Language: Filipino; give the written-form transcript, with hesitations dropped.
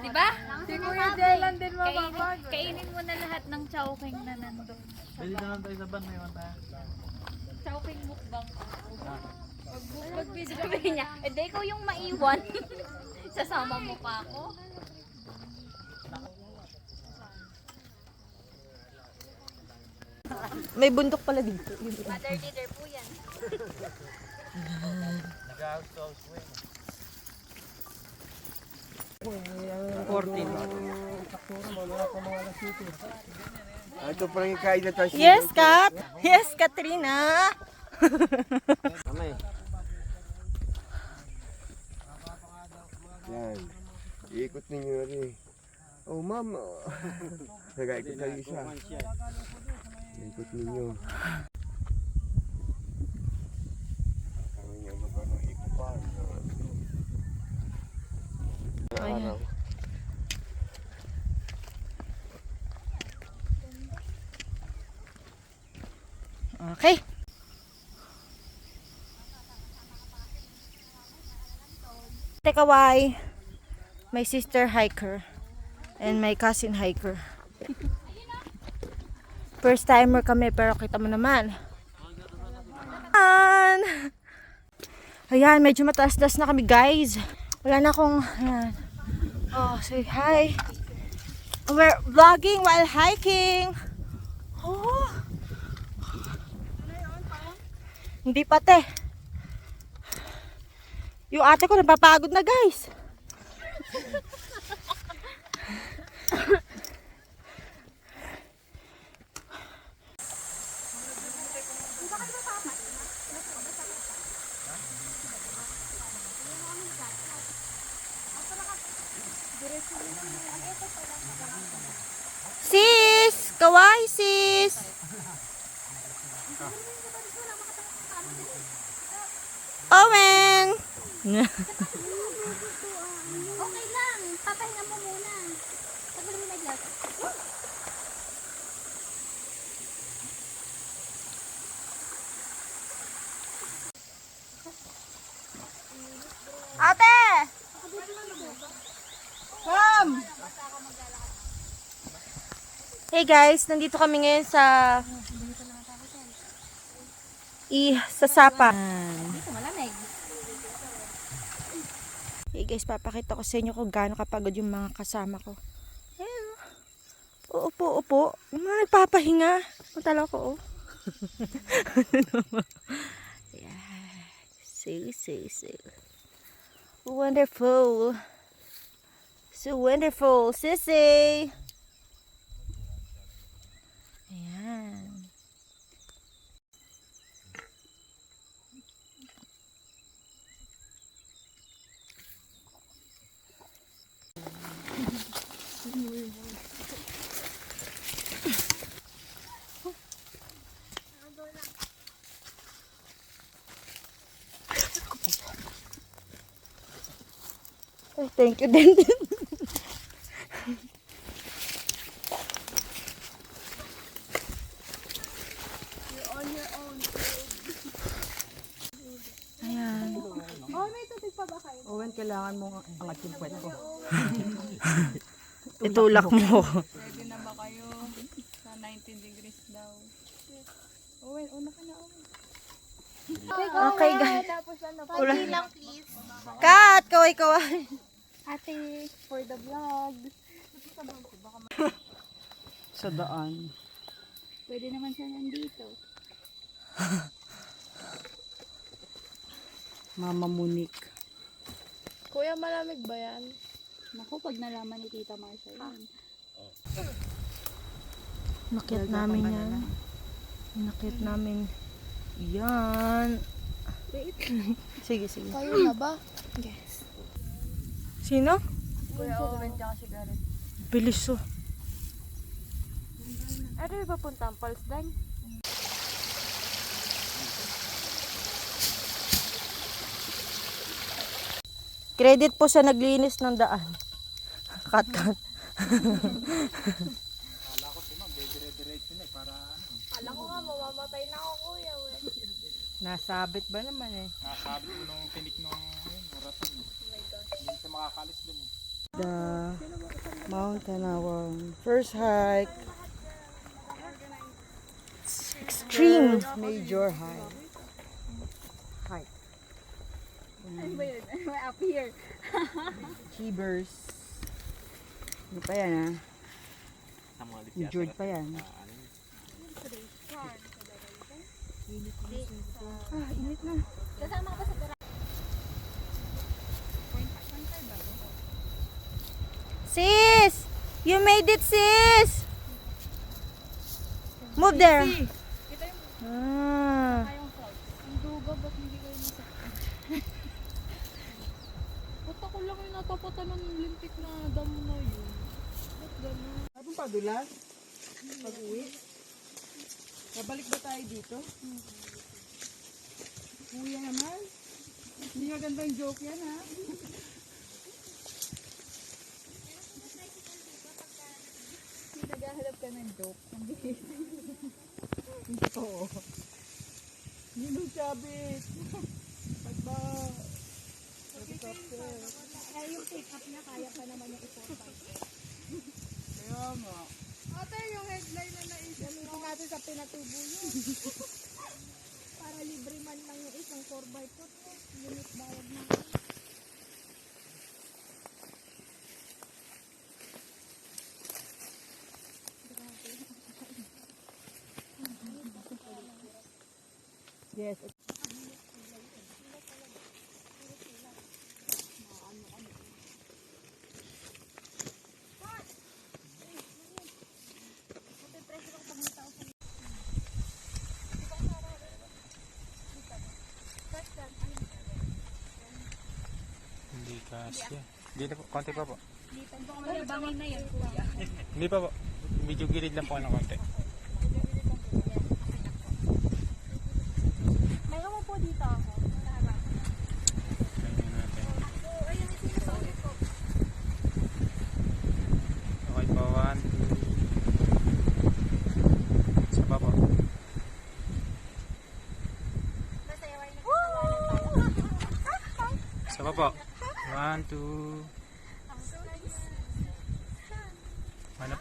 Di ba? Si Kuya Jelan din mapapagod. Kainin mo na lahat ng chowking na nandun. Pwede na lang tayo sa van, may mata. Chowking mukbang. Sabi niya, edi ikaw yung maiwan. Sasama mo pa ako. May bundok pala dito. Mother leader po yan. Nag-house mo eh. 14. Ito pa rin kain na tayo. Yes, Kat! Yes, Katrina! Kamay. Yan. Iikot ninyo na rin. Oh, ma'am. Nag-aikot tayo isa. Iikot ninyo. Kami niya magkano ikot pa. Araw. Okay. Tekaway. My sister hiker. And my cousin hiker. First timer kami pero kita mo naman. Ayan, medyo mataas-taas na kami guys. Wala na akong, ayan. Oh, say hi. We're vlogging while hiking. Oh. Hindi pa te. Yung ate ko napapagod na guys. Sis! Kawai sis! Owen! Okay lang. Papahinga mo muna. Tagal mo nag-love. Ate! Come! Hey guys, nandito kami ngayon sa sa Sapa. Dito malamig. Hey guys, papakita ko sa inyo kung gaano kapagod yung mga kasama ko. Ayan. Upo. Yung mga nagpapahinga. Matala ko, oh. Yeah. So. Wonderful. So wonderful. Sissy. Ayan. Ay, thank you din. Ayan. Owen, kailangan mong angat yung puwet ko. Itulak mo. Pwede na ba kayo? Sa 19 degrees daw. Owen, una ka na, Owen. Okay, guys. Tapos ano, Ulan. lang please. Kat, kaway. Ate, for the vlog. Sa daan. Pwede naman siya nandito. Mama Monique. Kuya, malamig ba yan? Naku, pag nalaman ni Tita Marsha yan. Nakit namin yan. Nakit namin. Yan. Sige. Kayo na ba? Yes. Sino? Kuya Owen, tsaka si Gareth. Bilis oh. Ano yung papunta ang Pulse Dan? Credit po sa naglinis ng daan. Cut. Alam ko nga, mamamatay na ako kuya. Nasabit ba naman eh? Nakasabit ko nung tinik nung orasan. Oh my gosh. Hindi siya makakalis dun eh. Mount Tanawa. First hike. Extreme major hike. Ano ba yun? Up here. Chibers. Ano pa yan ha? Enjoyed pa yan. Ah, init na. Kasama ka ba sa gara? Sis! You made it, sis! Move there. Kita yung kayong clouds. Ang duga, ba't hindi kayo nasaktan? Ba't ako lang yung natapatan ng limpik na damo na yun? Ba't gano'n? Anong padulas? Pag-uwi? Babalik ba tayo dito? Kuya naman. Hindi magandang joke yan ha. Naghahanap ka ng joke. Oo. Hindi mo sabit. Pagba. Ay, yung pick up niya, kaya pa naman yung i-forward. Kaya nga. Ate, yung headline na naisip Gamitin natin sa pinatubo yun. Para libre man lang yung isang 4x4. Unit bayad na. Yes. Hindi kasya. Dito po, konti pa po. Bangin na yan, kuya. Hindi pa po. Medyo gilid lang po ng konti. May ako po dito ako. Tingnan natin. Okay po, 1, 2. Isa pa po. Masayaway na katawanan tayo. Isa pa po. 1, 2. Hanap.